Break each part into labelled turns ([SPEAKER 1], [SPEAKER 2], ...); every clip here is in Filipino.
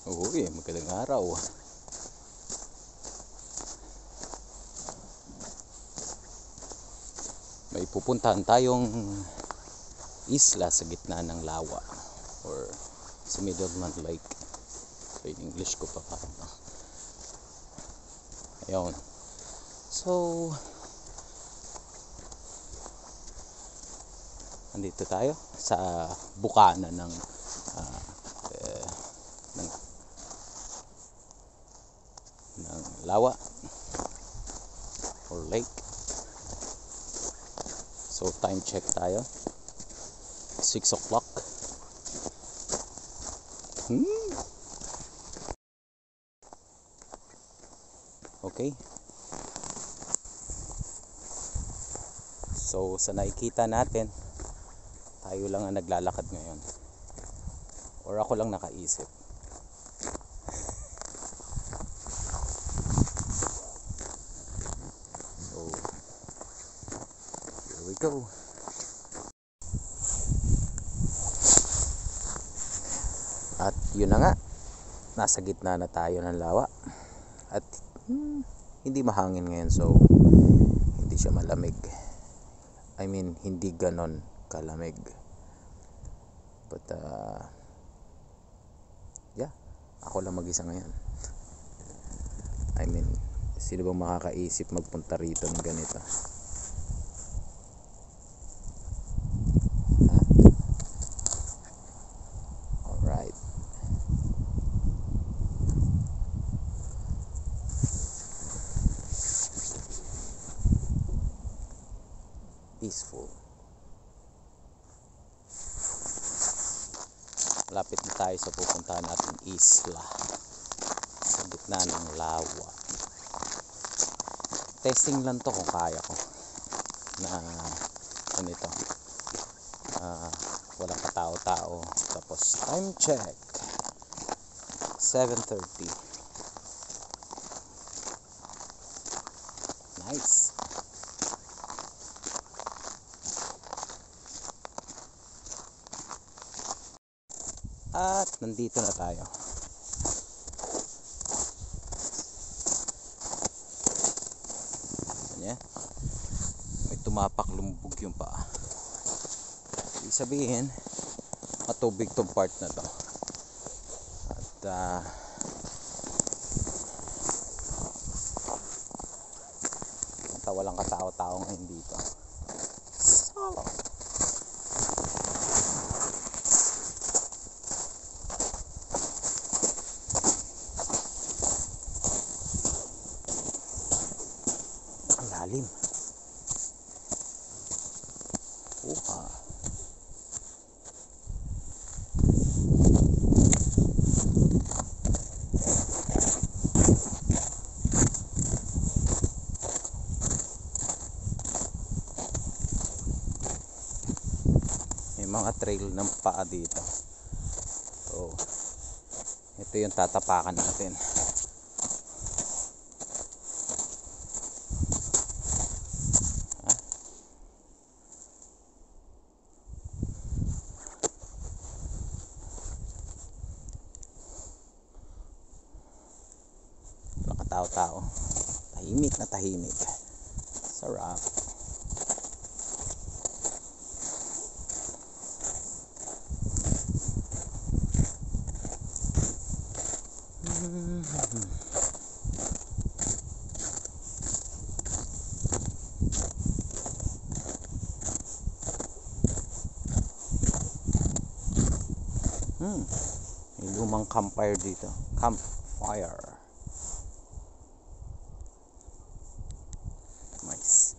[SPEAKER 1] Uy, magandang araw. May pupuntahan tayong isla sa gitna ng lawa or sa middle ng lake. So in English ko pa paano. Ayun. So andito tayo sa bukana ng lawa or lake. So time check tayo, 6 o'clock. Okay. So sa nakikita natin, tayo lang ang naglalakad ngayon, or ako lang nakaisip. So here we go. At yun na nga, nasa gitna na tayo ng lawa. At hindi mahangin ngayon, so hindi siya malamig. I mean, hindi ganon kalamig. But yeah, ako lang mag-isa ngayon. I mean, sino bang makakaisip magpunta rito ng ganito? Alright. Peaceful. Malapit na tayo sa pupuntahan nating isla sa gitna ng lawa. Testing lang to kung kaya ko na ganito, walang katao-tao. Tapos time check 7:30. Nice. At nandito na tayo. Yan. May tumapak, lumbog yung paa. Ibig sabihin, matubig tong part na to. At walang katao-tao ngayon dito. Solo. Lalim. Uha. May mga trail ng paa dito. So ito yung tatapakan natin. Tao-tao, tahimik na tahimik. Sarap. May lumang campfire dito. Campfire. Nice.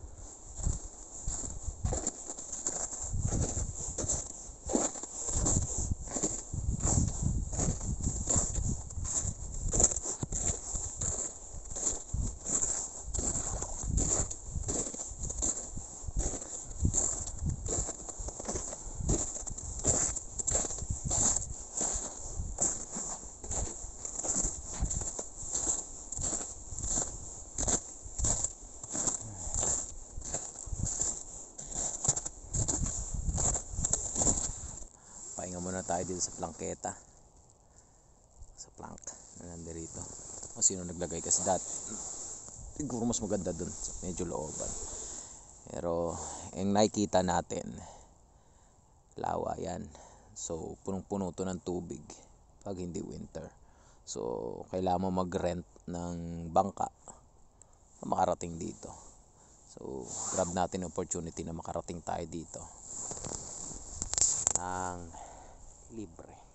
[SPEAKER 1] Pahinga muna tayo dito sa plangketa. sa plank na nandirito. O sino naglagay kasi dati, siguro mas maganda dun, medyo looban. Pero yung nakikita natin, lawa yan. So punong-puno to ng tubig pag hindi winter. So kailangan mo mag-rent ng bangka na makarating dito. So grab natin yung opportunity na makarating tayo dito ng libre.